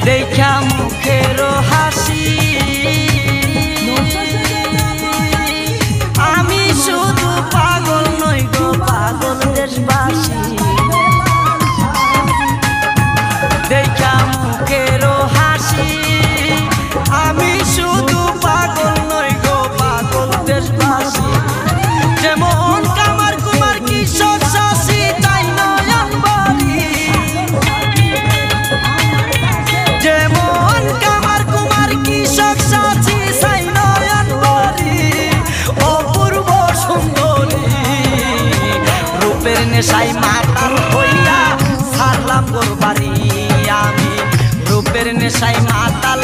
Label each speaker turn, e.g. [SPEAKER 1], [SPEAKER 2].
[SPEAKER 1] দেখা মুখের হাসি আমি শুধু পাগল নই গো পাগল দেশবাসী দেখা মুখের হাসি আমি শুধু পাগল নই গো পাগল দেশবাসী যেমন কামার কুমার কিশোর শশী তাই নয়ন বলি যেমন কামার কুমার কিশোর শশী তাই নয়ন বলি অপূর্ব সুন্দরী রূপের নেশায় মাতাল হইয়া ছাড়লাম গোর বাড়ি আমি রূপের নেশায় মাতাল